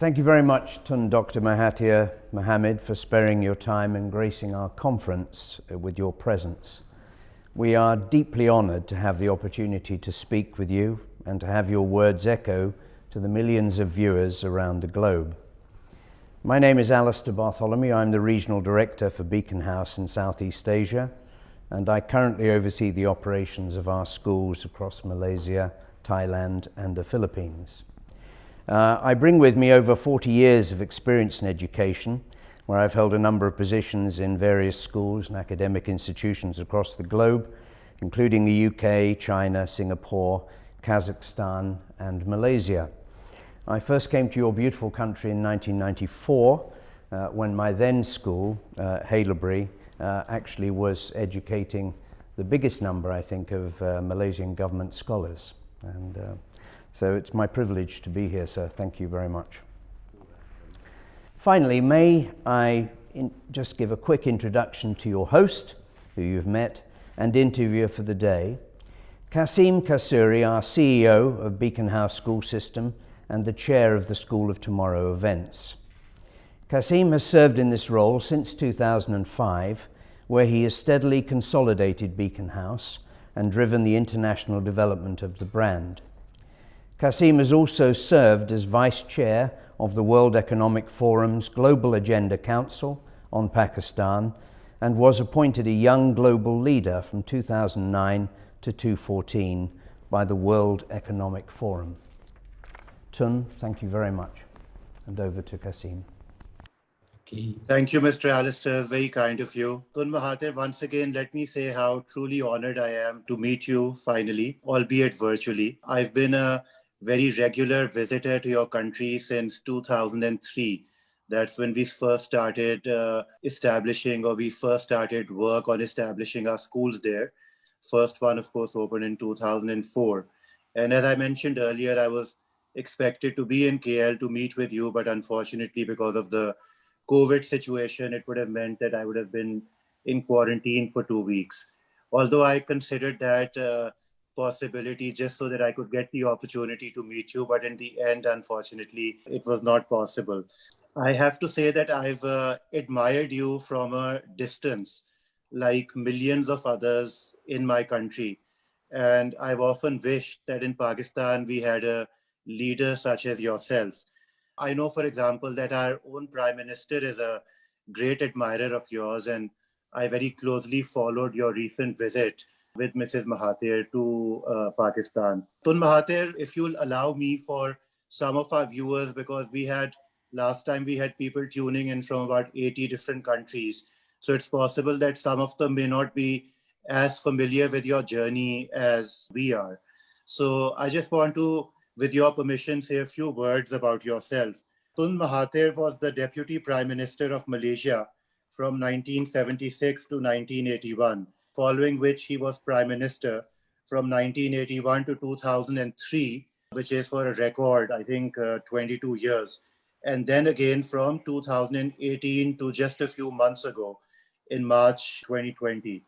Thank you very much, Dr Mahathir Mohamad, for sparing your time and gracing our conference with your presence. We are deeply honoured to have the opportunity to speak with you and to have your words echo to the millions of viewers around the globe. My name is Alistair Bartholomew. I'm the Regional Director for Beaconhouse in Southeast Asia, and I currently oversee the operations of our schools across Malaysia, Thailand and the Philippines. I bring with me over 40 years of experience in education, where I've held a number of positions in various schools and academic institutions across the globe, including the UK, China, Singapore, Kazakhstan and Malaysia. I first came to your beautiful country in 1994, when my then school, Haileybury, actually was educating the biggest number, I think, of Malaysian government scholars. And so it's my privilege to be here, sir. Thank you very much. Finally, may I just give a quick introduction to your host, who you've met, and interviewer for the day, Kasim Kasuri, our CEO of Beaconhouse School System and the chair of the School of Tomorrow events. Kasim has served in this role since 2005, where he has steadily consolidated Beaconhouse and driven the international development of the brand. Kasim has also served as Vice Chair of the World Economic Forum's Global Agenda Council on Pakistan and was appointed a Young Global Leader from 2009 to 2014 by the World Economic Forum. Tun, thank you very much. And over to Kasim. Okay. Thank you, Mr. Alistair. Very kind of you. Dr Mahathir, once again, let me say how truly honored I am to meet you finally, albeit virtually. I've been a very regular visitor to your country since 2003. That's when we first started we first started work on establishing our schools there. First one, of course, opened in 2004. And as I mentioned earlier, I was expected to be in KL to meet with you, but unfortunately, because of the COVID situation, it would have meant that I would have been in quarantine for 2 weeks. Although I considered that possibility just so that I could get the opportunity to meet you, but in the end, unfortunately, it was not possible. I have to say that I've admired you from a distance, like millions of others in my country. And I've often wished that in Pakistan, we had a leader such as yourself. I know, for example, that our own Prime Minister is a great admirer of yours, and I very closely followed your recent visit with Mrs. Mahathir to Pakistan. Dr Mahathir, if you'll allow me for some of our viewers, because last time we had people tuning in from about 80 different countries. So it's possible that some of them may not be as familiar with your journey as we are. So I just want to, with your permission, say a few words about yourself. Tun Mahathir was the Deputy Prime Minister of Malaysia from 1976 to 1981, following which he was Prime Minister from 1981 to 2003, which is for a record, I think, 22 years. And then again from 2018 to just a few months ago in March 2020.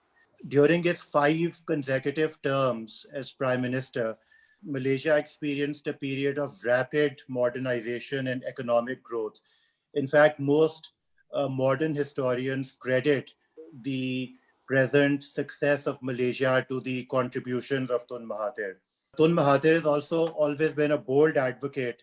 During his 5 consecutive terms as Prime Minister, Malaysia experienced a period of rapid modernization and economic growth. In fact, most modern historians credit the present success of Malaysia to the contributions of Tun Mahathir. Tun Mahathir has also always been a bold advocate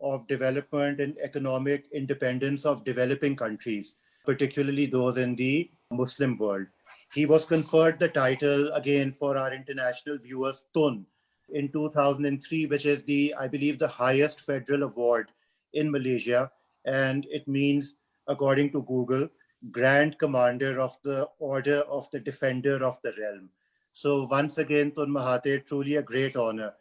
of development and economic independence of developing countries, particularly those in the Muslim world. He was conferred the title, again for our international viewers, Tun, in 2003, which is I believe, the highest federal award in Malaysia. And it means, according to Google, Grand Commander of the Order of the Defender of the Realm. So once again, Tun Mahathir, truly a great honor.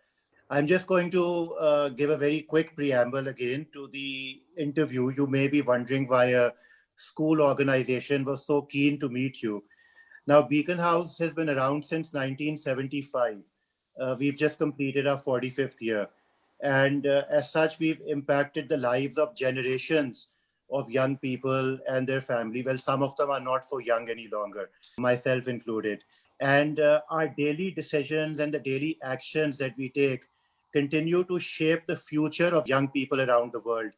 I'm just going to give a very quick preamble again to the interview. You may be wondering why a school organization was so keen to meet you. Now, Beaconhouse has been around since 1975. We've just completed our 45th year. And as such, we've impacted the lives of generations of young people and their family. Well, some of them are not so young any longer, myself included. And our daily decisions and the daily actions that we take continue to shape the future of young people around the world.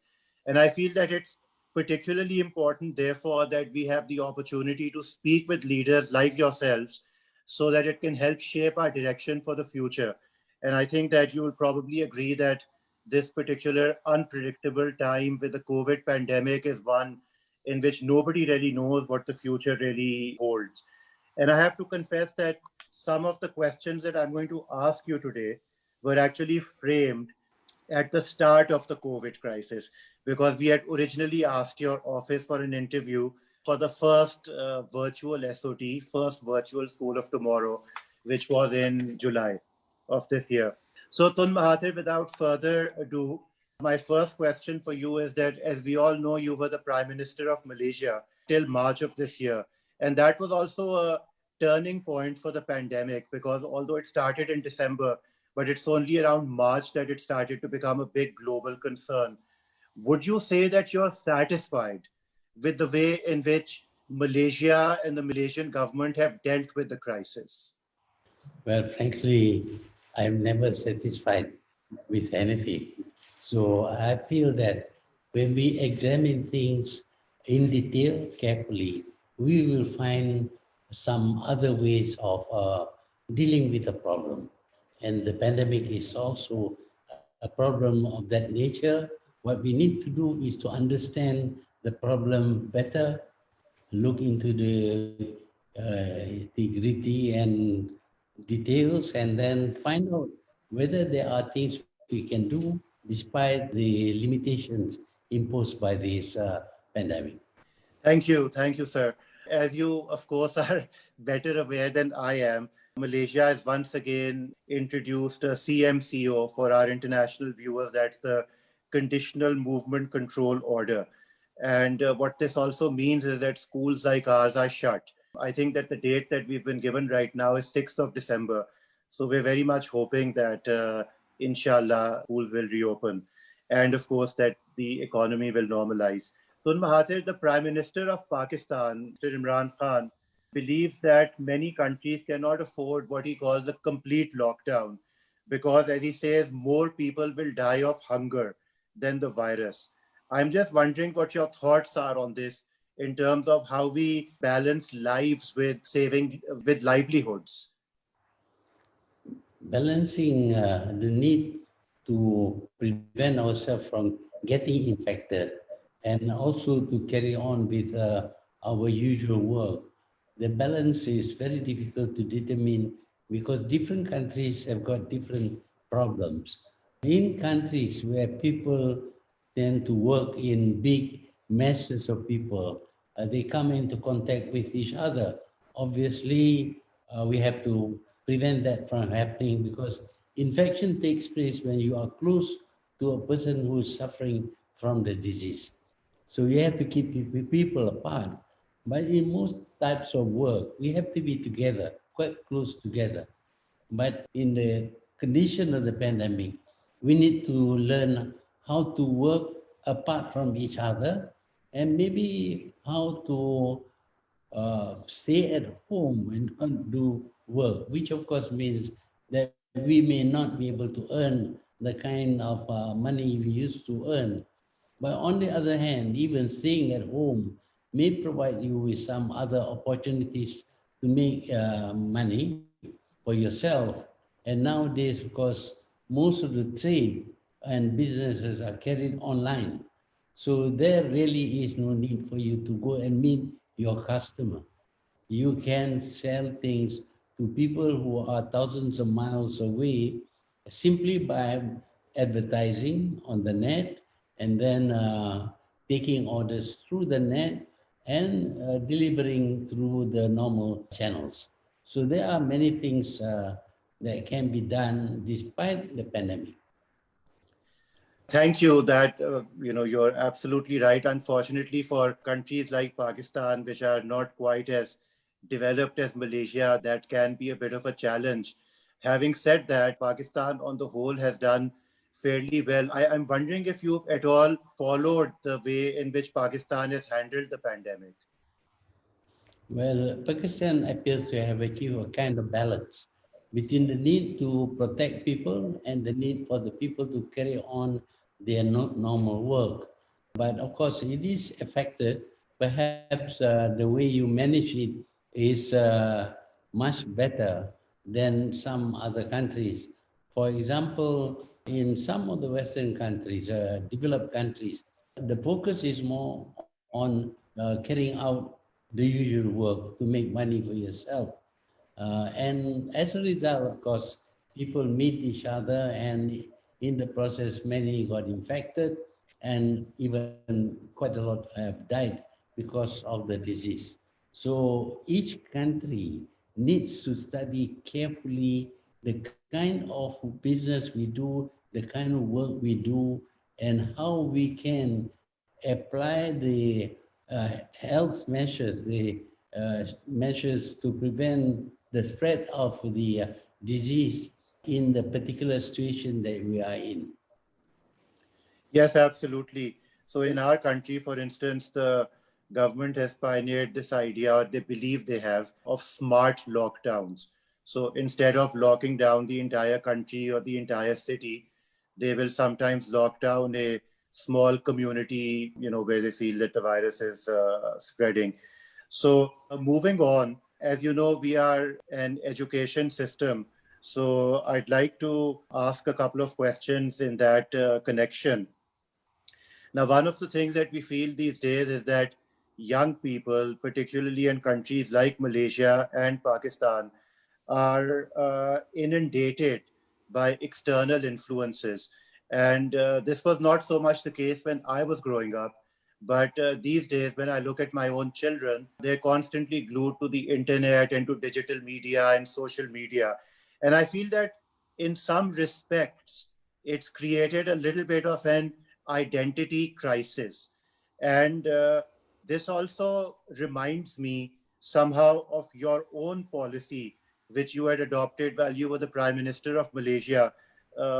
And I feel that it's particularly important, therefore, that we have the opportunity to speak with leaders like yourselves so that it can help shape our direction for the future. And I think that you will probably agree that this particular unpredictable time with the COVID pandemic is one in which nobody really knows what the future really holds. And I have to confess that some of the questions that I'm going to ask you today were actually framed at the start of the COVID crisis, because we had originally asked your office for an interview for the first virtual SOT, first virtual School of Tomorrow, which was in July of this year. So, Tun Mahathir, without further ado, my first question for you is that, as we all know, you were the Prime Minister of Malaysia till March of this year. And that was also a turning point for the pandemic, because although it started in December, but it's only around March that it started to become a big global concern. Would you say that you're satisfied with the way in which Malaysia and the Malaysian government have dealt with the crisis? Well, frankly, I'm never satisfied with anything. So I feel that when we examine things in detail, carefully, we will find some other ways of dealing with the problem. And the pandemic is also a problem of that nature. What we need to do is to understand the problem better, look into the gritty and details, and then find out whether there are things we can do despite the limitations imposed by this pandemic. Thank you, sir. As you, of course, are better aware than I am, Malaysia has once again introduced a CMCO for our international viewers. That's the Conditional Movement Control Order. And what this also means is that schools like ours are shut. I think that the date that we've been given right now is 6th of December. So we're very much hoping that, inshallah, schools will reopen. And of course, that the economy will normalize. Tun Mahathir, the Prime Minister of Pakistan, Mr. Imran Khan, believes that many countries cannot afford what he calls a complete lockdown because, as he says, more people will die of hunger than the virus. I'm just wondering what your thoughts are on this in terms of how we balance lives with saving, with livelihoods. Balancing the need to prevent ourselves from getting infected and also to carry on with our usual work. The balance is very difficult to determine because different countries have got different problems. In countries where people tend to work in big masses of people, they come into contact with each other. Obviously, we have to prevent that from happening because infection takes place when you are close to a person who is suffering from the disease. So you have to keep people apart. But in most types of work, we have to be together, quite close together. But in the condition of the pandemic, we need to learn how to work apart from each other and maybe how to stay at home and not do work, which of course means that we may not be able to earn the kind of money we used to earn. But on the other hand, even staying at home may provide you with some other opportunities to make money for yourself. And nowadays, of course, most of the trade and businesses are carried online. So there really is no need for you to go and meet your customer. You can sell things to people who are thousands of miles away simply by advertising on the net and then taking orders through the net and delivering through the normal channels. So there are many things that can be done despite the pandemic. Thank you. That you're absolutely right. Unfortunately, for countries like Pakistan, which are not quite as developed as Malaysia, that can be a bit of a challenge. Having said that, Pakistan on the whole has done fairly well. I'm wondering if you've at all followed the way in which Pakistan has handled the pandemic. Well, Pakistan appears to have achieved a kind of balance between the need to protect people and the need for the people to carry on their normal work. But of course, it is affected. Perhaps the way you manage it is much better than some other countries. For example, in some of the Western countries, developed countries, the focus is more on carrying out the usual work to make money for yourself. And as a result, of course, people meet each other, and in the process, many got infected, and even quite a lot have died because of the disease. So each country needs to study carefully the kind of business we do, the kind of work we do, and how we can apply the health measures, the measures to prevent the spread of the disease in the particular situation that we are in. Yes, absolutely. So in our country, for instance, the government has pioneered this idea, or they believe they have, of smart lockdowns. So instead of locking down the entire country or the entire city, they will sometimes lock down a small community, where they feel that the virus is spreading. So moving on, as you know, we are an education system. So I'd like to ask a couple of questions in that connection. Now, one of the things that we feel these days is that young people, particularly in countries like Malaysia and Pakistan, are inundated by external influences. And this was not so much the case when I was growing up. But these days, when I look at my own children, they're constantly glued to the internet and to digital media and social media. And I feel that in some respects, it's created a little bit of an identity crisis. And this also reminds me somehow of your own policy, which you had adopted while you were the Prime Minister of Malaysia,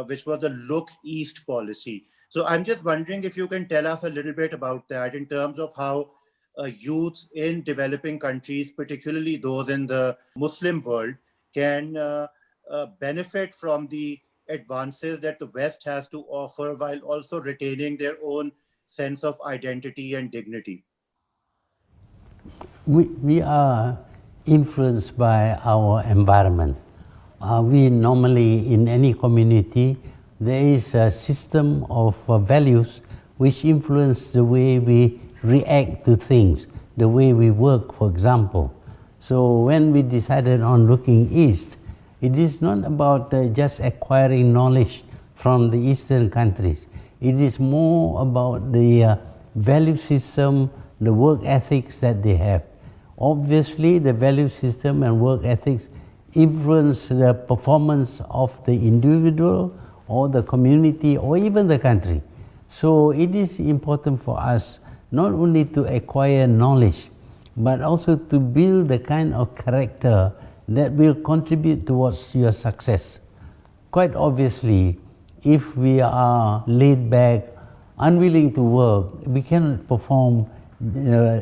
which was the Look East policy. So I'm just wondering if you can tell us a little bit about that in terms of how youth in developing countries, particularly those in the Muslim world, can benefit from the advances that the West has to offer while also retaining their own sense of identity and dignity. We are influenced by our environment. We normally, in any community, there is a system of values which influence the way we react to things, the way we work, for example. So when we decided on looking east, it is not about just acquiring knowledge from the Eastern countries. It is more about the value system, the work ethics that they have. Obviously, the value system and work ethics influence the performance of the individual or the community or even the country. So it is important for us not only to acquire knowledge, but also to build the kind of character that will contribute towards your success. Quite obviously, if we are laid back, unwilling to work, we cannot perform,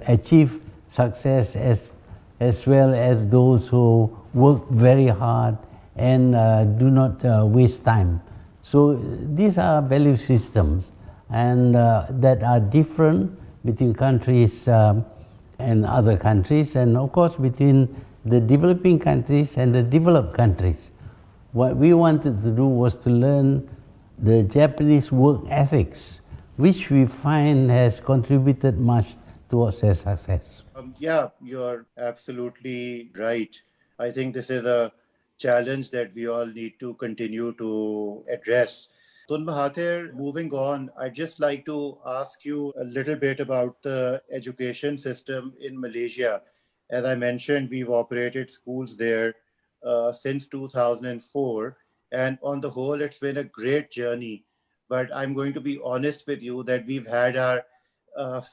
achieve success as well as those who work very hard and do not waste time. So these are value systems and that are different between countries and other countries, and of course between the developing countries and the developed countries. What we wanted to do was to learn the Japanese work ethics, which we find has contributed much towards their success. Yeah, you're absolutely right. I think this is a challenge that we all need to continue to address. Tun Mahathir, moving on, I'd just like to ask you a little bit about the education system in Malaysia. As I mentioned, we've operated schools there since 2004. And on the whole, it's been a great journey. But I'm going to be honest with you that we've had our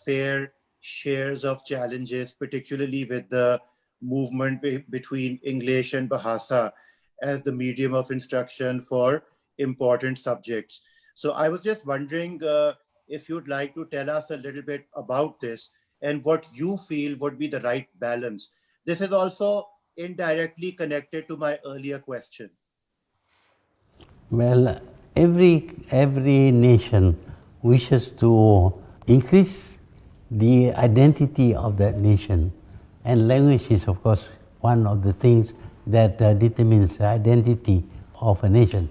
fair shares of challenges, particularly with the movement between English and Bahasa as the medium of instruction for important subjects. So I was just wondering if you'd like to tell us a little bit about this and what you feel would be the right balance. This is also indirectly connected to my earlier question. Well, every nation wishes to increase the identity of that nation. And language is, of course, one of the things that determines the identity of a nation.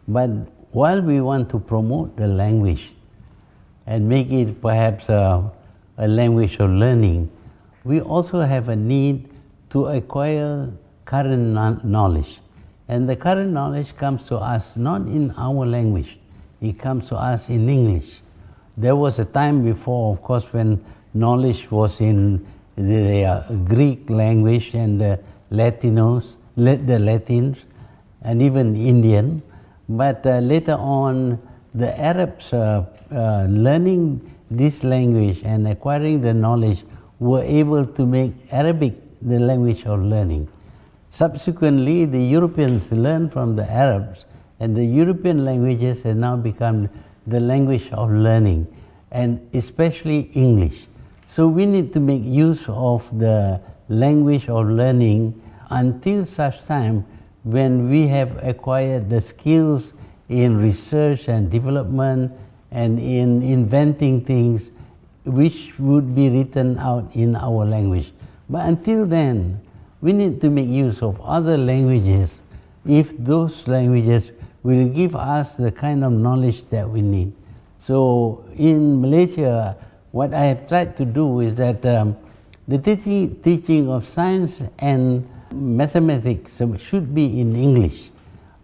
But while we want to promote the language and make it perhaps a language of learning, we also have a need to acquire current knowledge. And the current knowledge comes to us not in our language, it comes to us in English. There was a time before, of course, when knowledge was in the Greek language and the Latins, and even Indian. But later on, the Arabs learning this language and acquiring the knowledge were able to make Arabic the language of learning. Subsequently, the Europeans learned from the Arabs, and the European languages have now become the language of learning, and especially English. So we need to make use of the language of learning until such time when we have acquired the skills in research and development and in inventing things which would be written out in our language. But until then, we need to make use of other languages if those languages will give us the kind of knowledge that we need. So in Malaysia, what I have tried to do is that the teaching of science and mathematics should be in English,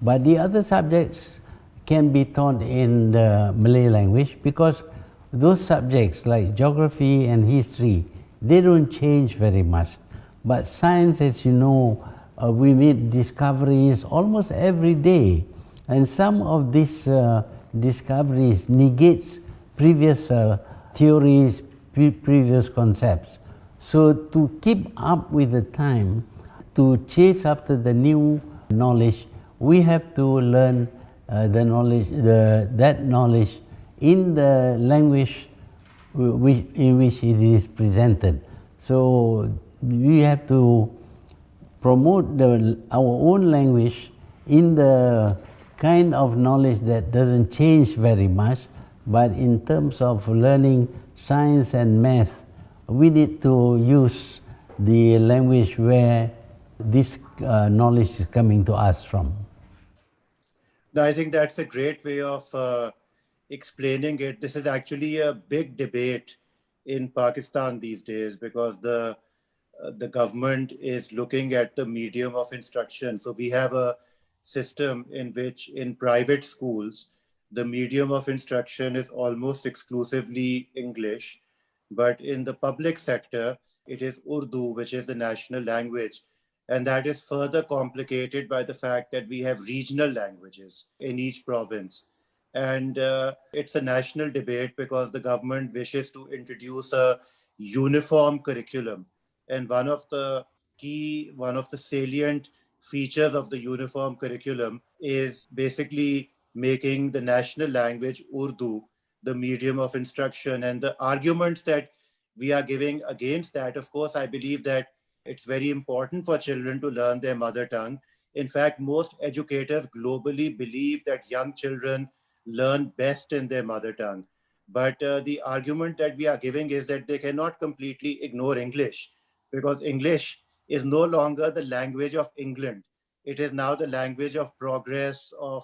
but the other subjects can be taught in the Malay language, because those subjects like geography and history, they don't change very much. But science, as you know, we make discoveries almost every day, and some of these discoveries negates previous theories, previous concepts. So to keep up with the time, to chase after the new knowledge, we have to learn that knowledge in the language in which it is presented. So we have to promote our own language in the kind of knowledge that doesn't change very much, but in terms of learning science and math, we need to use the language where this knowledge is coming to us from. I think that's a great way of explaining it. This is actually a big debate in Pakistan these days, because the government is looking at the medium of instruction. So we have a system in which in private schools, the medium of instruction is almost exclusively English. But in the public sector, it is Urdu, which is the national language. And that is further complicated by the fact that we have regional languages in each province. And it's a national debate because the government wishes to introduce a uniform curriculum. And one of the salient features of the uniform curriculum is basically making the national language Urdu the medium of instruction. And the arguments that we are giving against that, of course, I believe that it's very important for children to learn their mother tongue. In fact, most educators globally believe that young children learn best in their mother tongue. But the argument that we are giving is that they cannot completely ignore English, because English is no longer the language of England. It is now the language of progress, of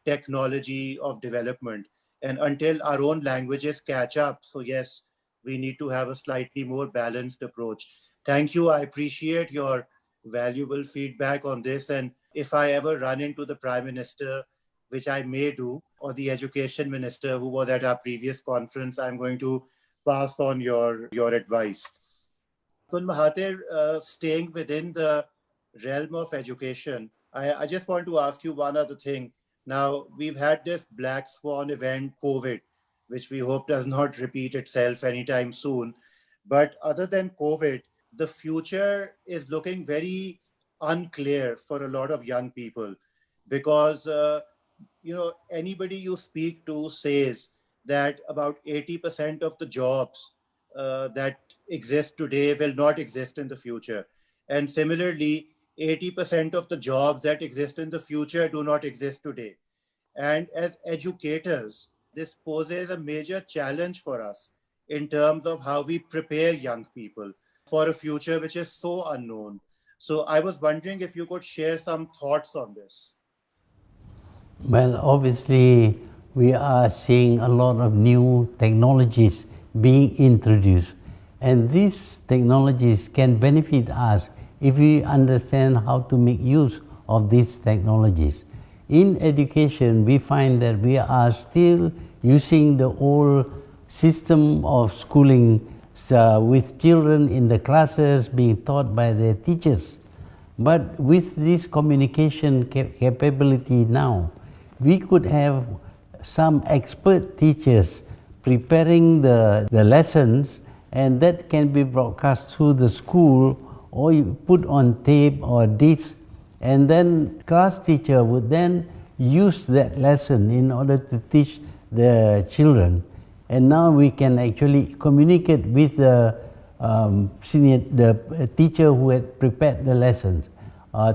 technology, of development. And until our own languages catch up, so yes, we need to have a slightly more balanced approach. Thank you. I appreciate your valuable feedback on this. And if I ever run into the Prime Minister, which I may do, or the Education Minister who was at our previous conference, I'm going to pass on your advice. Dr Mahathir, staying within the realm of education, I just want to ask you one other thing. Now, we've had this black swan event, COVID, which we hope does not repeat itself anytime soon. But other than COVID, the future is looking very unclear for a lot of young people, because anybody you speak to says that about 80% of the jobs that exist today will not exist in the future. And similarly, 80% of the jobs that exist in the future do not exist today. And as educators, this poses a major challenge for us in terms of how we prepare young people for a future which is so unknown. So I was wondering if you could share some thoughts on this. Well, obviously, we are seeing a lot of new technologies being introduced, and these technologies can benefit us if we understand how to make use of these technologies. In education, we find that we are still using the old system of schooling with children in the classes being taught by their teachers. But with this communication capability now, we could have some expert teachers preparing the lessons, and that can be broadcast through the school or you put on tape or disc, and then class teacher would then use that lesson in order to teach the children. And now we can actually communicate with the the teacher who had prepared the lessons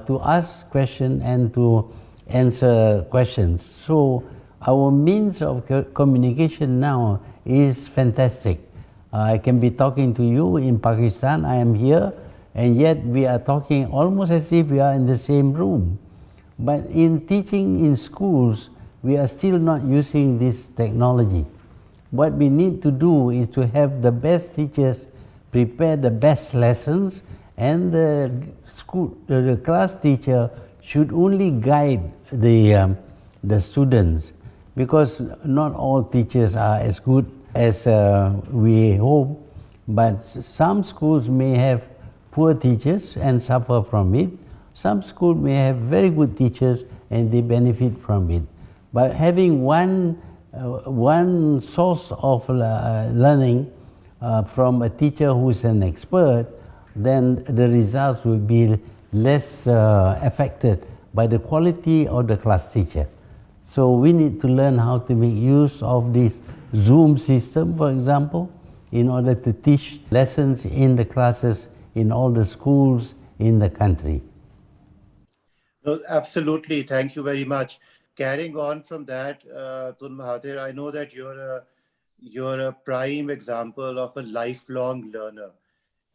to ask questions and to answer questions. So our means of communication now is fantastic. I can be talking to you in Pakistan, I am here, and yet we are talking almost as if we are in the same room. But in teaching in schools, we are still not using this technology. What we need to do is to have the best teachers prepare the best lessons, and the class teacher should only guide the students, because not all teachers are as good as we hope, but some schools may have poor teachers and suffer from it. Some schools may have very good teachers and they benefit from it. But having one source of learning from a teacher who is an expert, then the results will be less affected by the quality of the class teacher. So we need to learn how to make use of this Zoom system, for example, in order to teach lessons in the classes in all the schools in the country. No, absolutely. Thank you very much. Carrying on from that, Tun Mahathir, I know that you're a prime example of a lifelong learner.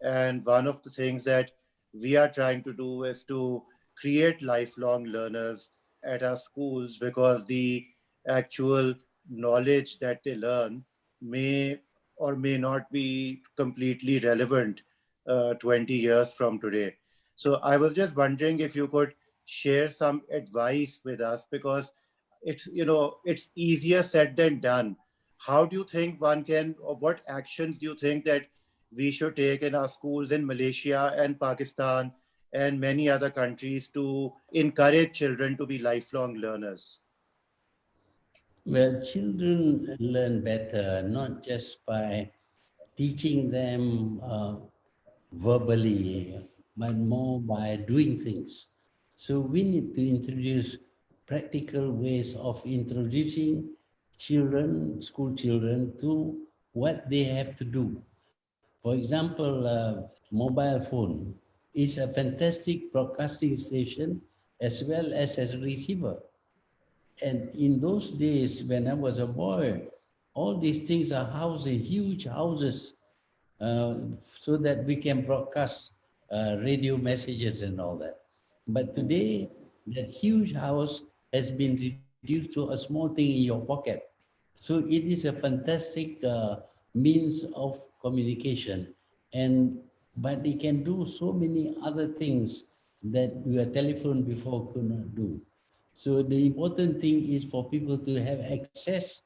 And one of the things that we are trying to do is to create lifelong learners at our schools, because the actual knowledge that they learn may or may not be completely relevant 20 years from today. So I was just wondering if you could share some advice with us, because it's easier said than done. How do you think one can, or what actions do you think that we should take in our schools in Malaysia and Pakistan and many other countries to encourage children to be lifelong learners? Well, children learn better not just by teaching them verbally, but more by doing things. So we need to introduce practical ways of introducing children, school children, to what they have to do. For example, mobile phone is a fantastic broadcasting station as well as a receiver. And in those days, when I was a boy, all these things are housed in huge houses so that we can broadcast radio messages and all that. But today, that huge house has been reduced to a small thing in your pocket. So it is a fantastic means of communication, and but it can do so many other things that your telephone before could not do. So the important thing is for people to have access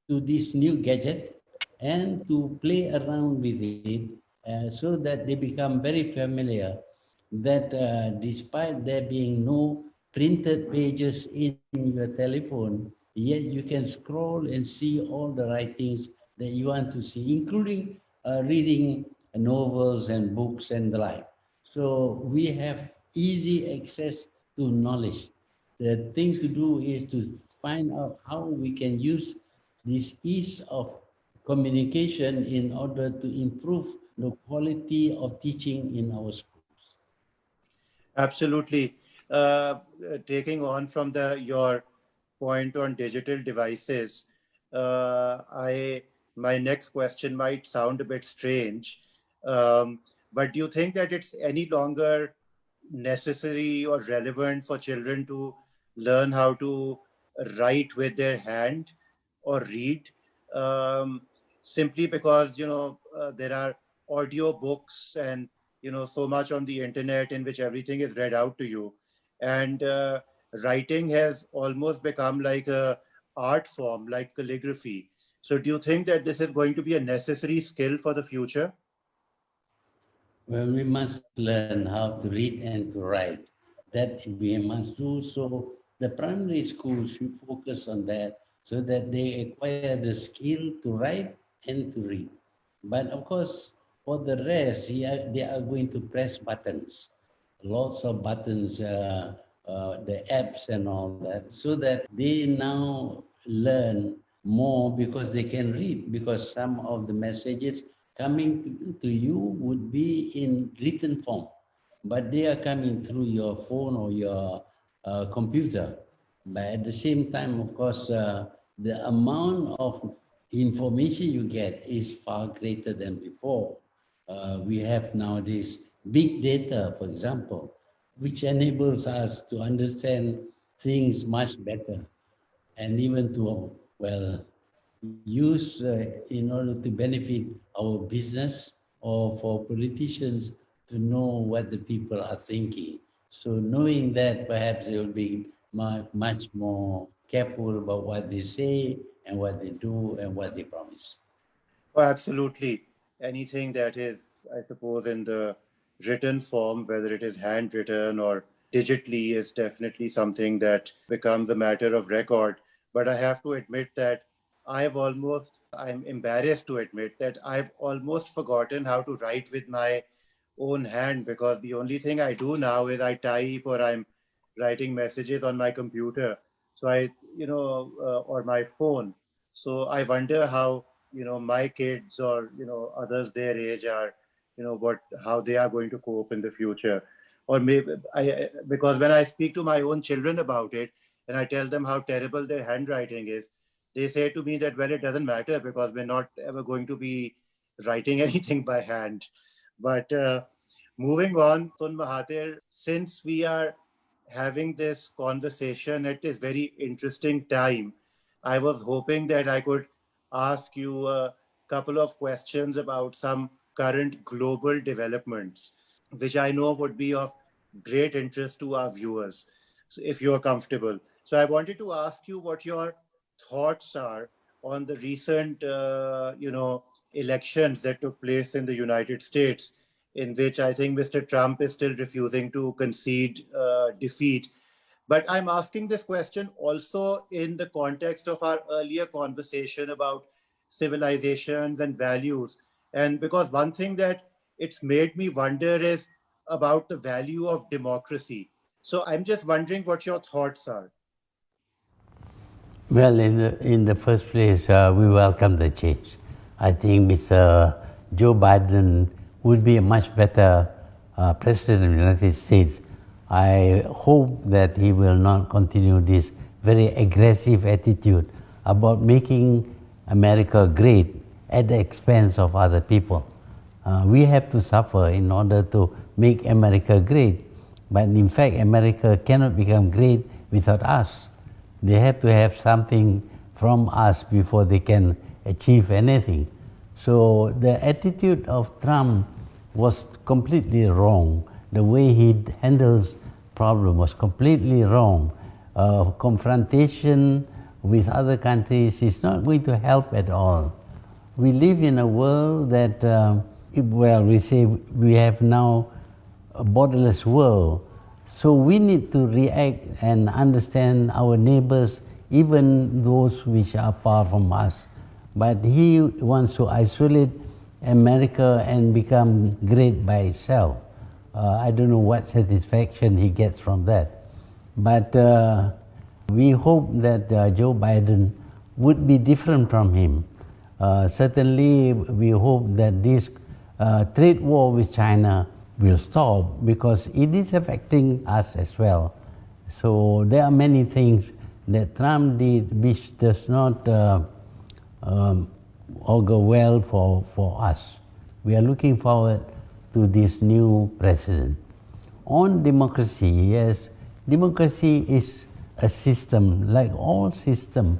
to this new gadget and to play around with it so that they become very familiar that despite there being no printed pages in your telephone, yet you can scroll and see all the writings that you want to see, including reading novels and books and the like. So we have easy access to knowledge. The thing to do is to find out how we can use this ease of communication in order to improve the quality of teaching in our schools. Absolutely. Taking on from your point on digital devices, I my next question might sound a bit strange, um, but do you think that it's any longer necessary or relevant for children to learn how to write with their hand or read, um, simply because there are audio books and so much on the internet in which everything is read out to you, and writing has almost become like a art form, like calligraphy. So do you think that this is going to be a necessary skill for the future? Well, we must learn how to read and to write. That we must do. So the primary schools should focus on that so that they acquire the skill to write and to read. But of course, for the rest, they are going to press buttons, lots of buttons, the apps and all that, so that they now learn more because they can read, because some of the messages coming to you would be in written form, but they are coming through your phone or your computer. But at the same time, of course, the amount of information you get is far greater than before. We have nowadays big data, for example, which enables us to understand things much better and even to, well, use in order to benefit our business or for politicians to know what the people are thinking. So knowing that, perhaps they will be much more careful about what they say and what they do and what they promise. Oh, absolutely. Anything that is, I suppose, in the written form, whether it is handwritten or digitally, is definitely something that becomes a matter of record. But I have to admit that I'm embarrassed to admit that I've almost forgotten how to write with my own hand, because the only thing I do now is I type or I'm writing messages on my computer. So or my phone. So I wonder how, my kids or, others their age are, how they are going to cope in the future. Or maybe because when I speak to my own children about it and I tell them how terrible their handwriting is, they say to me that, well, it doesn't matter because we're not ever going to be writing anything by hand. But moving on, Tun Mahathir, since we are having this conversation at this very interesting time, I was hoping that I could ask you a couple of questions about some current global developments, which I know would be of great interest to our viewers, so if you're comfortable. So I wanted to ask you what your thoughts are on the recent, elections that took place in the United States, in which I think Mr. Trump is still refusing to concede defeat. But I'm asking this question also in the context of our earlier conversation about civilizations and values. And because one thing that it's made me wonder is about the value of democracy. So I'm just wondering what your thoughts are. Well, in the first place, we welcome the change. I think Mr. Joe Biden would be a much better president of the United States. I hope that he will not continue this very aggressive attitude about making America great at the expense of other people. We have to suffer in order to make America great. But in fact, America cannot become great without us. They have to have something from us before they can achieve anything. So the attitude of Trump was completely wrong. The way he handles problem was completely wrong. Confrontation with other countries is not going to help at all. We live in a world that, we say we have now a borderless world. So we need to react and understand our neighbors, even those which are far from us. But he wants to isolate America and become great by itself. I don't know what satisfaction he gets from that. But we hope that Joe Biden would be different from him. Certainly, we hope that this trade war with China will stop, because it is affecting us as well. So there are many things that Trump did which does not augur well for us. We are looking forward to this new president. On democracy, yes, democracy is a system. Like all system,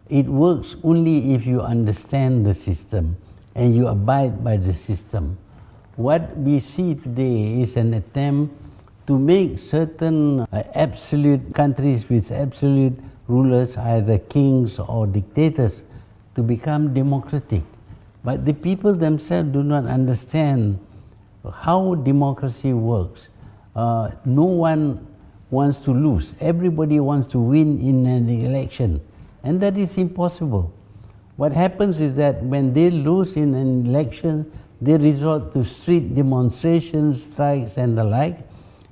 it works only if you understand the system and you abide by the system. What we see today is an attempt to make certain absolute countries with absolute rulers, either kings or dictators, to become democratic. But the people themselves do not understand how democracy works. No one wants to lose. Everybody wants to win in an election, and that is impossible. What happens is that when they lose in an election, they resort to street demonstrations, strikes and the like,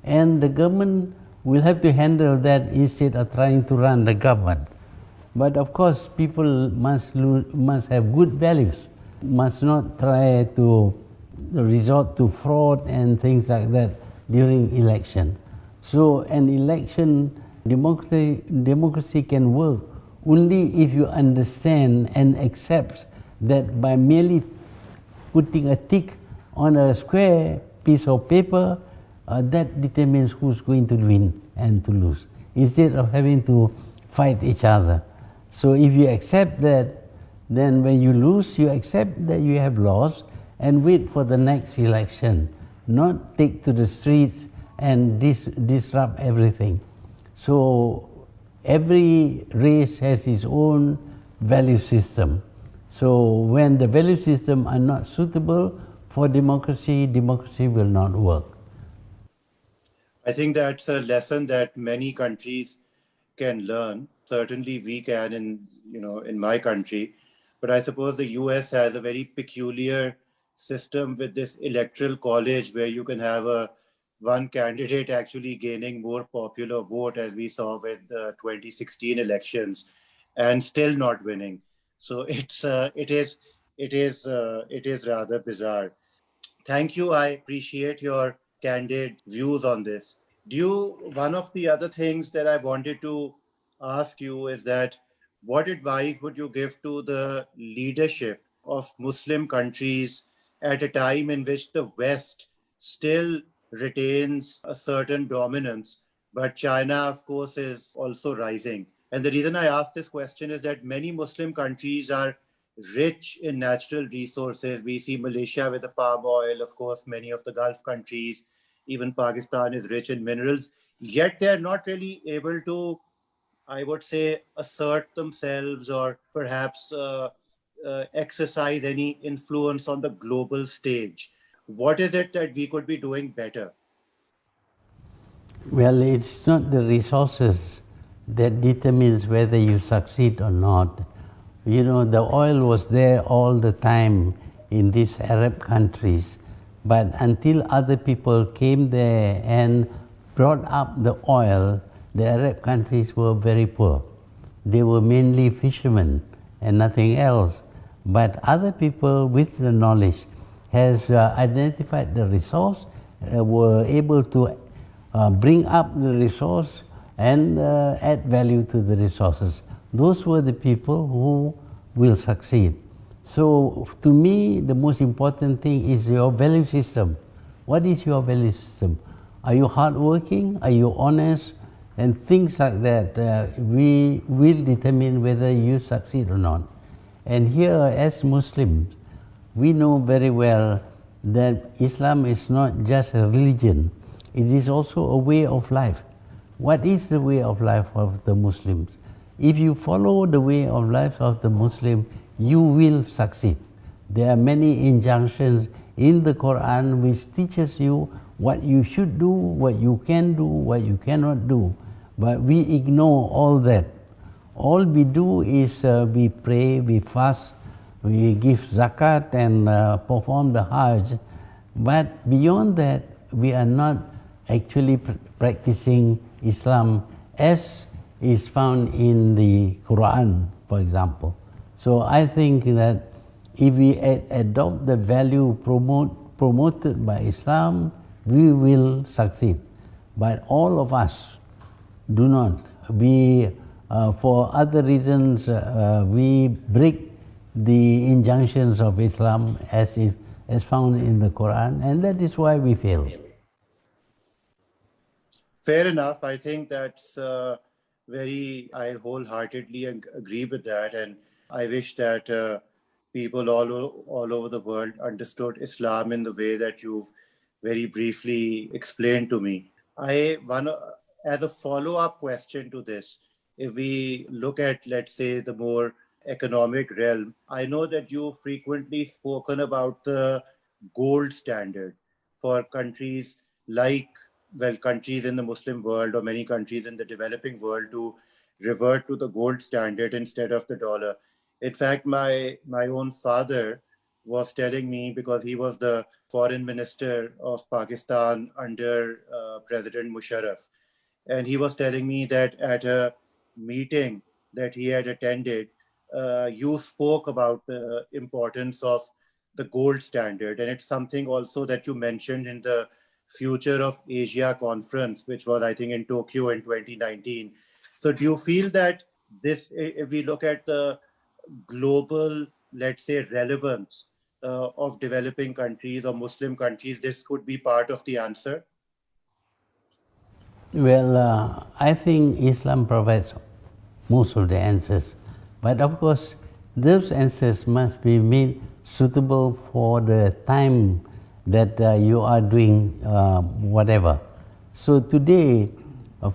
and the government will have to handle that instead of trying to run the government. But of course, people must have good values, must not try to resort to fraud and things like that during election. So an election, democracy can work only if you understand and accept that by merely putting a tick on a square piece of paper, that determines who's going to win and to lose, instead of having to fight each other. So if you accept that, then when you lose, you accept that you have lost and wait for the next election, not take to the streets and disrupt everything. So every race has its own value system. So when the value system are not suitable for democracy, democracy will not work. I think that's a lesson that many countries can learn. Certainly we can in my country. But I suppose the US has a very peculiar system with this electoral college where you can have one candidate actually gaining more popular vote, as we saw with the 2016 elections, and still not winning. So it is rather bizarre. Thank you. I appreciate your candid views on this. One of the other things that I wanted to ask you is that what advice would you give to the leadership of Muslim countries at a time in which the West still retains a certain dominance, but China, of course, is also rising? And the reason I ask this question is that many Muslim countries are rich in natural resources. We see Malaysia with the palm oil, of course, many of the Gulf countries, even Pakistan is rich in minerals, yet they're not really able to, I would say, assert themselves or perhaps exercise any influence on the global stage. What is it that we could be doing better? Well, it's not the resources that determines whether you succeed or not. You know, the oil was there all the time in these Arab countries, but until other people came there and brought up the oil, the Arab countries were very poor. They were mainly fishermen and nothing else. But other people with the knowledge has identified the resource, were able to bring up the resource and add value to the resources. Those were the people who will succeed. So to me, the most important thing is your value system. What is your value system? Are you hardworking? Are you honest? And things like that we will determine whether you succeed or not. And here, as Muslims, we know very well that Islam is not just a religion. It is also a way of life. What is the way of life of the Muslims? If you follow the way of life of the Muslim, you will succeed. There are many injunctions in the Quran which teaches you what you should do, what you can do, what you cannot do. But we ignore all that. All we do is we pray, we fast, we give zakat and perform the Hajj. But beyond that, we are not actually practicing Islam as is found in the Quran, for example. So I think that if we adopt the value promoted by Islam, we will succeed. But all of us do not. We, for other reasons, we break the injunctions of Islam as found in the Quran, and that is why we fail. Fair enough. I think that's I wholeheartedly agree with that. And I wish that people all over the world understood Islam in the way that you've very briefly explained to me. As a follow-up question to this, if we look at, let's say, the more economic realm, I know that you've frequently spoken about the gold standard for countries like, well, countries in the Muslim world or many countries in the developing world to revert to the gold standard instead of the dollar. In fact, my own father was telling me, because he was the foreign minister of Pakistan under President Musharraf, and he was telling me that at a meeting that he had attended, you spoke about the importance of the gold standard, and it's something also that you mentioned in the Future of Asia conference, which was, I think, in Tokyo in 2019. So do you feel that this, if we look at the global, let's say, relevance of developing countries or Muslim countries, this could be part of the answer? Well, I think Islam provides most of the answers, but of course, those answers must be made suitable for the time that you are doing whatever. So today,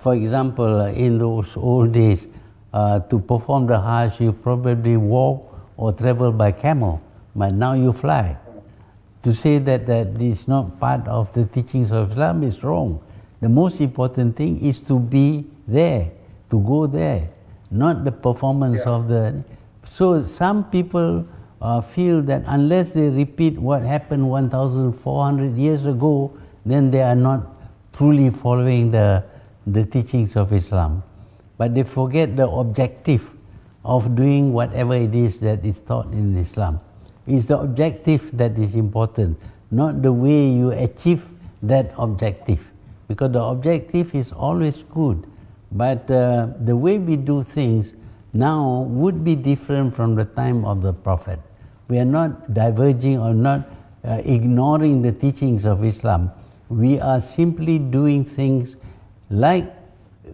for example, in those old days, to perform the Hajj, you probably walk or travel by camel, but now you fly. To say that is not part of the teachings of Islam is wrong. The most important thing is to be there, to go there, not the performance of the... So some people feel that unless they repeat what happened 1,400 years ago, then they are not truly following the teachings of Islam. But they forget the objective of doing whatever it is that is taught in Islam. It's the objective that is important, not the way you achieve that objective. Because the objective is always good, but the way we do things now would be different from the time of the Prophet. We are not diverging or not ignoring the teachings of Islam. We are simply doing things like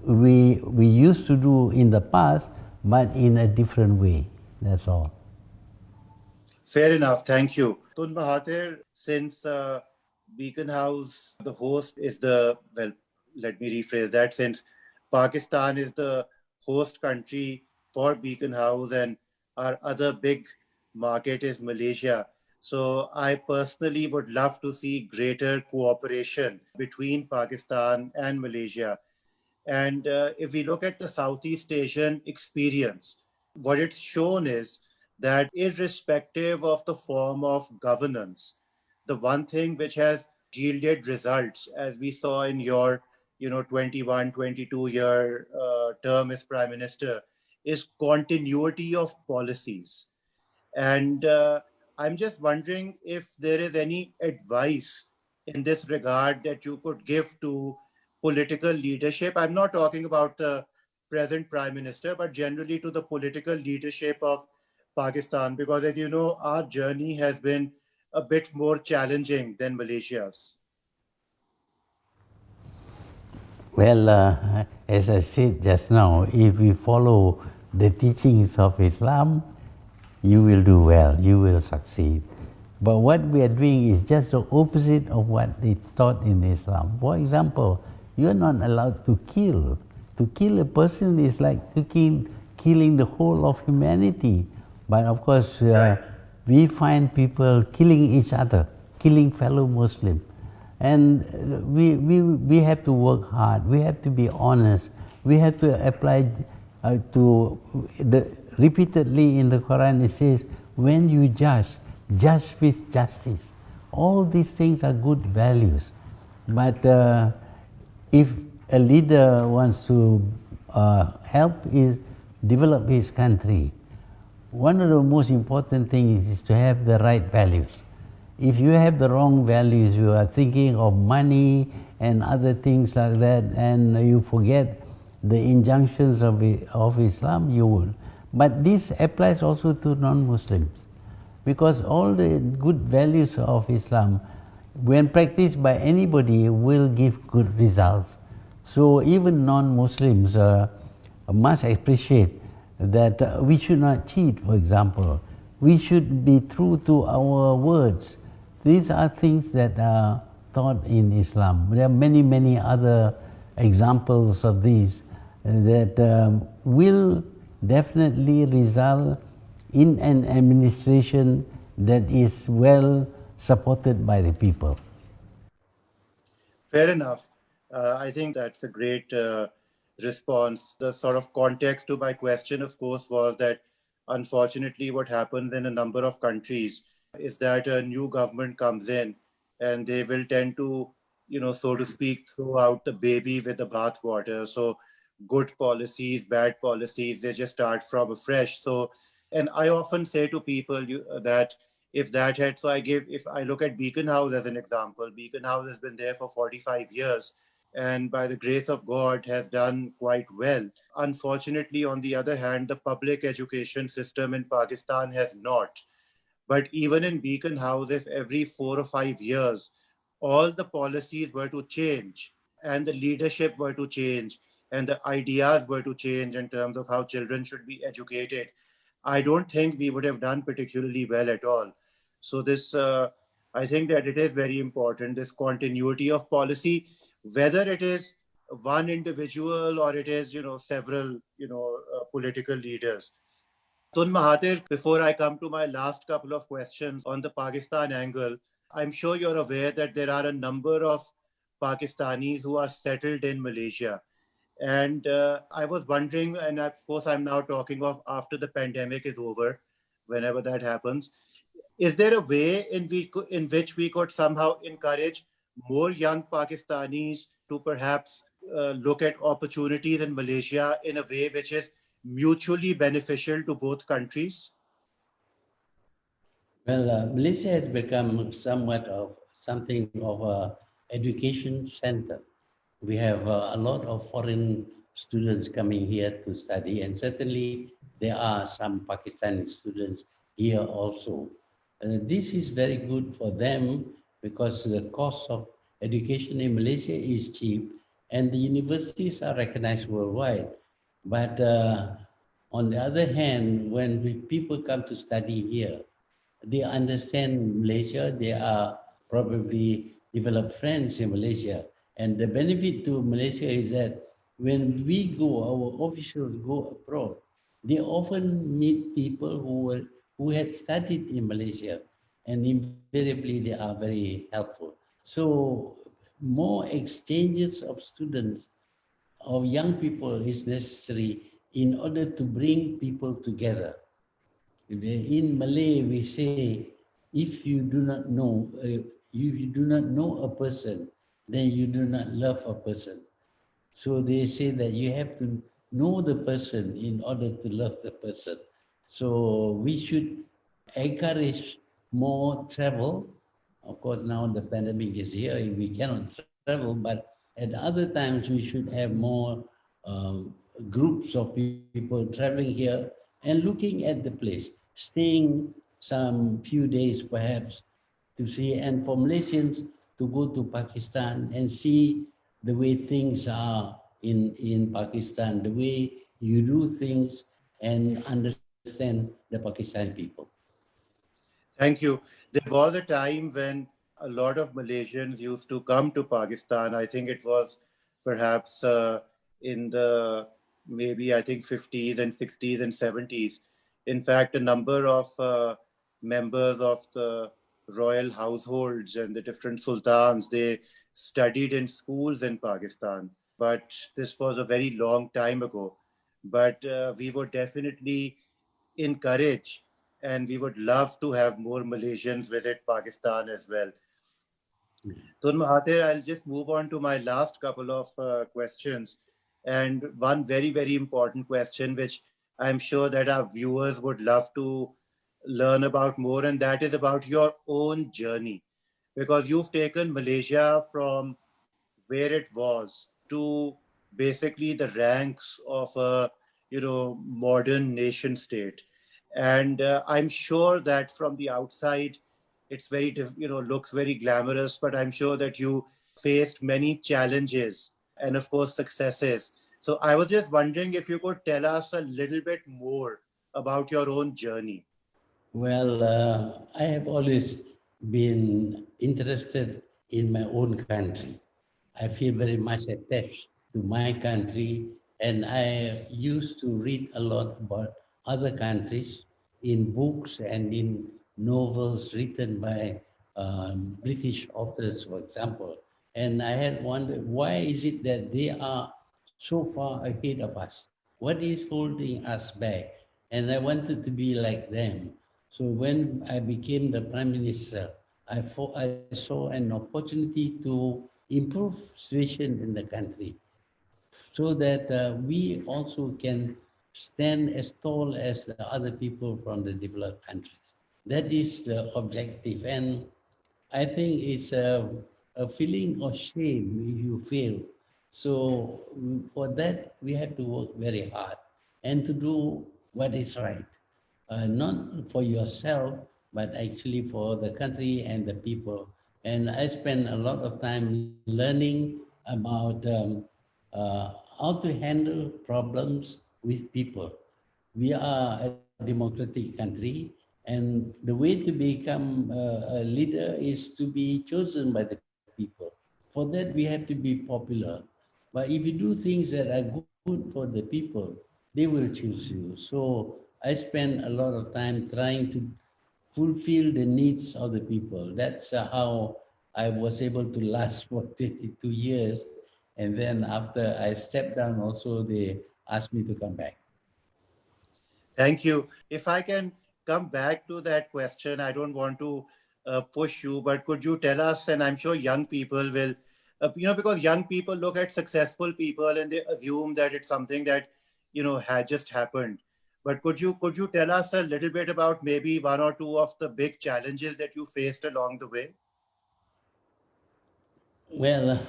we used to do in the past, but in a different way. That's all. Fair enough. Thank you. Tun Mahathir, since Beaconhouse, the host is well, let me rephrase that, since Pakistan is the host country for Beaconhouse and our other big market is Malaysia. So I personally would love to see greater cooperation between Pakistan and Malaysia. And if we look at the Southeast Asian experience, what it's shown is that irrespective of the form of governance, the one thing which has yielded results, as we saw in your 21, 22-year term as Prime Minister, is continuity of policies. And I'm just wondering if there is any advice in this regard that you could give to political leadership. I'm not talking about the present Prime Minister, but generally to the political leadership of Pakistan, because as you know, our journey has been a bit more challenging than Malaysia's. Well, as I said just now, if we follow the teachings of Islam, you will do well, you will succeed. But what we are doing is just the opposite of what is taught in Islam. For example, you are not allowed to kill. To kill a person is like killing the whole of humanity. But of course, we find people killing each other, killing fellow Muslims. And we have to work hard, we have to be honest, we have to apply repeatedly in the Quran it says, when you judge with justice. All these things are good values. But if a leader wants to develop his country, one of the most important things is to have the right values. If you have the wrong values, you are thinking of money and other things like that, and you forget the injunctions of Islam, you will. But this applies also to non-Muslims, because all the good values of Islam, when practiced by anybody, will give good results. So even non-Muslims must appreciate that we should not cheat, for example. We should be true to our words. These are things that are taught in Islam. There are many, many other examples of these that will definitely result in an administration that is well supported by the people. Fair enough. I think that's a great response. The sort of context to my question, of course, was that unfortunately what happens in a number of countries is that a new government comes in and they will tend to, so to speak, throw out the baby with the bathwater. So good policies, bad policies, they just start from afresh. So, and I often say to people that if that had, so if I look at Beaconhouse as an example, Beaconhouse has been there for 45 years and by the grace of God has done quite well. Unfortunately, on the other hand, the public education system in Pakistan has not. But even in Beaconhouse, if every 4 or 5 years, all the policies were to change and the leadership were to change and the ideas were to change in terms of how children should be educated, I don't think we would have done particularly well at all. So I think that it is very important, this continuity of policy, whether it is one individual or it is, several, political leaders. Tun Mahathir, before I come to my last couple of questions on the Pakistan angle, I'm sure you're aware that there are a number of Pakistanis who are settled in Malaysia. And I was wondering, and of course, I'm now talking of after the pandemic is over, whenever that happens. Is there a way in which we could somehow encourage more young Pakistanis to perhaps look at opportunities in Malaysia in a way which is mutually beneficial to both countries? Well, Malaysia has become somewhat of something of a education center. We have a lot of foreign students coming here to study, and certainly there are some Pakistani students here also. This is very good for them because the cost of education in Malaysia is cheap and the universities are recognized worldwide. But on the other hand, when people come to study here, they understand Malaysia, they are probably develop friends in Malaysia. And the benefit to Malaysia is that when we go, our officials go abroad, they often meet people who had studied in Malaysia, and invariably they are very helpful. So more exchanges of students, of young people is necessary in order to bring people together. In Malay, we say, if you do not know, if you do not know a person, then you do not love a person. So they say that you have to know the person in order to love the person. So we should encourage more travel. Of course, now the pandemic is here, we cannot travel, but at other times we should have more groups of people traveling here and looking at the place, staying some few days perhaps to see, and for Malaysians to go to Pakistan and see the way things are in Pakistan, the way you do things and understand the Pakistani people. Thank you. There was a time when a lot of Malaysians used to come to Pakistan. I think it was perhaps in the maybe I think 50s and 60s and 70s. In fact, a number of members of the royal households and the different sultans, they studied in schools in Pakistan. But this was a very long time ago. But we would definitely encourage and we would love to have more Malaysians visit Pakistan as well. Tun Mahathir, I'll just move on to my last couple of questions. And one very, very important question, which I'm sure that our viewers would love to learn about more, and that is about your own journey. Because you've taken Malaysia from where it was to basically the ranks of a modern nation state. And I'm sure that from the outside, it's very, looks very glamorous, but I'm sure that you faced many challenges and, of course, successes. So I was just wondering if you could tell us a little bit more about your own journey. Well, I have always been interested in my own country. I feel very much attached to my country, and I used to read a lot about other countries in books and in novels written by British authors, for example. And I had wondered, why is it that they are so far ahead of us? What is holding us back? And I wanted to be like them. So when I became the Prime Minister, I saw an opportunity to improve situation in the country so that we also can stand as tall as the other people from the developed countries. That is the objective. And I think it's a feeling of shame if you fail. So for that, we have to work very hard and to do what is right, not for yourself, but actually for the country and the people. And I spend a lot of time learning about how to handle problems with people. We are a democratic country, and the way to become a leader is to be chosen by the people. For that, we have to be popular. But if you do things that are good for the people, they will choose you. So I spend a lot of time trying to fulfill the needs of the people. That's how I was able to last for 22 years. And then after I stepped down also, they asked me to come back. Thank you. If I can come back to that question, I don't want to push you, but could you tell us, and I'm sure young people will, because young people look at successful people and they assume that it's something that, had just happened. But could you tell us a little bit about maybe one or two of the big challenges that you faced along the way? Well,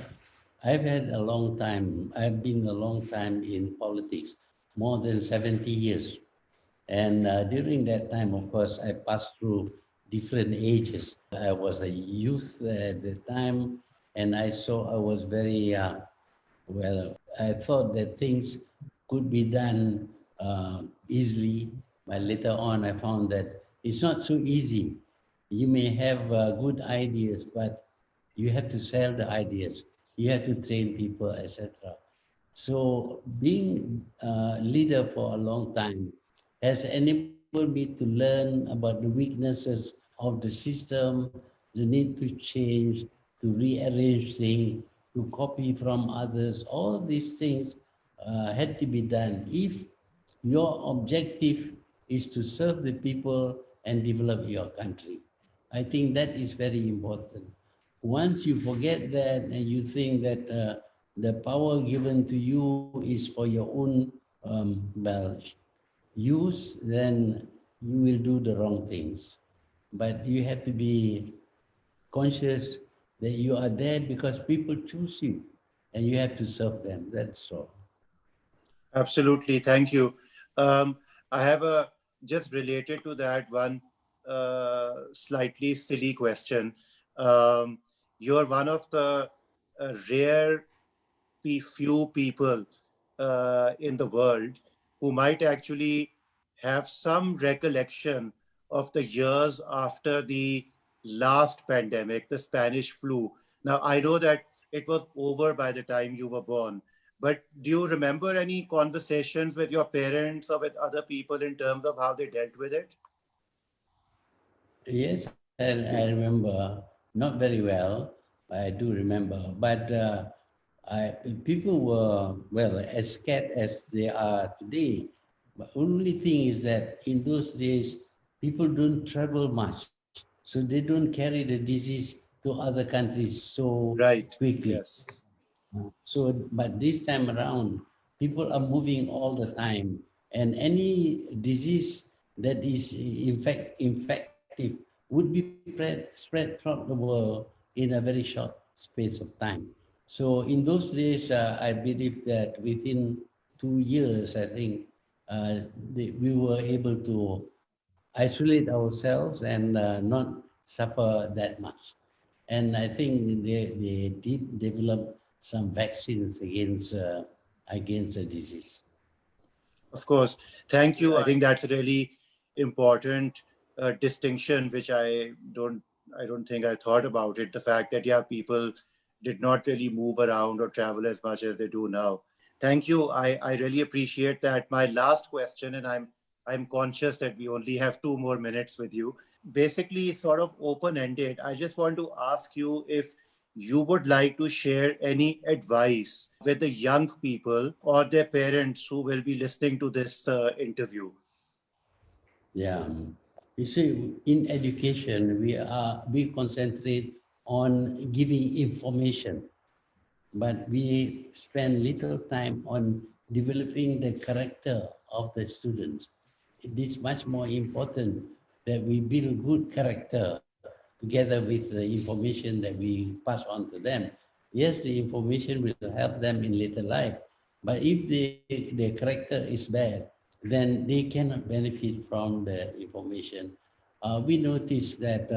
I've had a long time, I've been a long time in politics, more than 70 years. And during that time, of course, I passed through different ages. I was a youth at the time, and I was very, I thought that things could be done easily, but later on I found that it's not so easy. You may have good ideas, but you have to sell the ideas. You have to train people, etc. So being a leader for a long time has enabled me to learn about the weaknesses of the system, the need to change, to rearrange things, to copy from others. All these things had to be done if your objective is to serve the people and develop your country. I think that is very important. Once you forget that and you think that the power given to you is for your own use, then you will do the wrong things. But you have to be conscious that you are there because people choose you and you have to serve them. That's all. Absolutely. Thank you. Um, I have a just related to that one slightly silly question. You're one of the rare few people in the world who might actually have some recollection of the years after the last pandemic, the Spanish flu. Now, I know that it was over by the time you were born, but do you remember any conversations with your parents or with other people in terms of how they dealt with it? Yes, I remember, not very well, I do remember, but people were, well, as scared as they are today. But only thing is that in those days, people don't travel much, so they don't carry the disease to other countries so Right. quickly. Yes. So, but this time around, people are moving all the time, and any disease that is infective would be spread throughout the world in a very short space of time. So, in those days, I believe that within 2 years, I think we were able to isolate ourselves and not suffer that much. And I think they did develop some vaccines against the disease. Of course. Thank you. I think that's a really important distinction, which I don't think I thought about it. The fact that, yeah, people did not really move around or travel as much as they do now. Thank you. I really appreciate that. My last question, and I'm conscious that we only have 2 more minutes with you. Basically, sort of open-ended. I just want to ask you if you would like to share any advice with the young people or their parents who will be listening to this interview. Yeah. You see, in education, we concentrate on giving information, but we spend little time on developing the character of the students. It is much more important that we build good character together with the information that we pass on to them. Yes, the information will help them in later life, but if their character is bad, then they cannot benefit from the information. We notice that,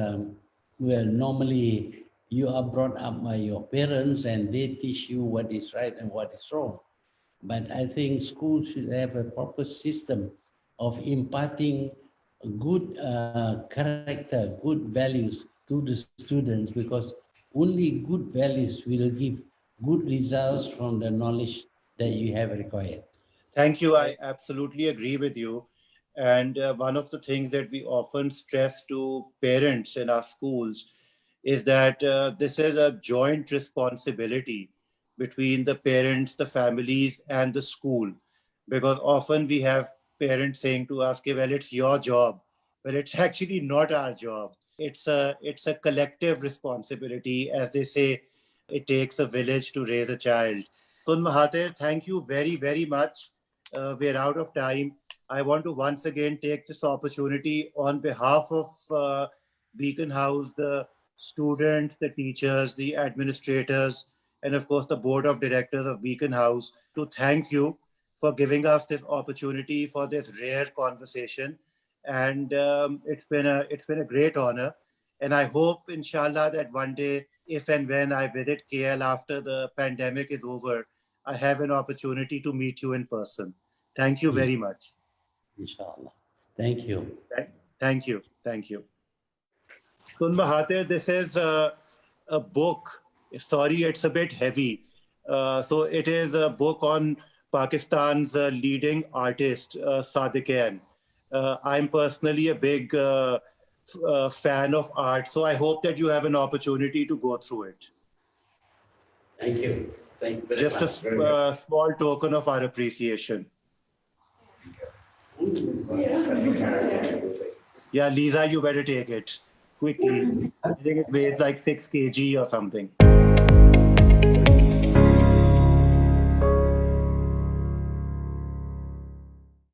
well, normally you are brought up by your parents and they teach you what is right and what is wrong. But I think schools should have a proper system of imparting good character, good values to the students, because only good values will give good results from the knowledge that you have required. Thank you. I absolutely agree with you. And one of the things that we often stress to parents in our schools is that this is a joint responsibility between the parents, the families, and the school. Because often we have parents saying to us, okay, well, it's your job. But it's actually not our job. It's a collective responsibility. As they say, it takes a village to raise a child. Tun Mahathir, thank you very, very much. We're out of time. I want to once again take this opportunity on behalf of Beacon House, the students, the teachers, the administrators, and of course the board of directors of Beacon House to thank you for giving us this opportunity for this rare conversation. And it's been a great honor. And I hope, inshallah, that one day, if and when I visit KL after the pandemic is over, I have an opportunity to meet you in person. Thank you very much. Inshallah. Thank you. Thank you. Thank you. Tun Mahathir, this is a book. Sorry, it's a bit heavy. So it is a book on Pakistan's leading artist, Sadiqian. I'm personally a big fan of art, so I hope that you have an opportunity to go through it. Thank you. Thank you very Just much. a small token of our appreciation. Yeah, Lisa, you better take it quickly. I think it weighs like 6 kg or something.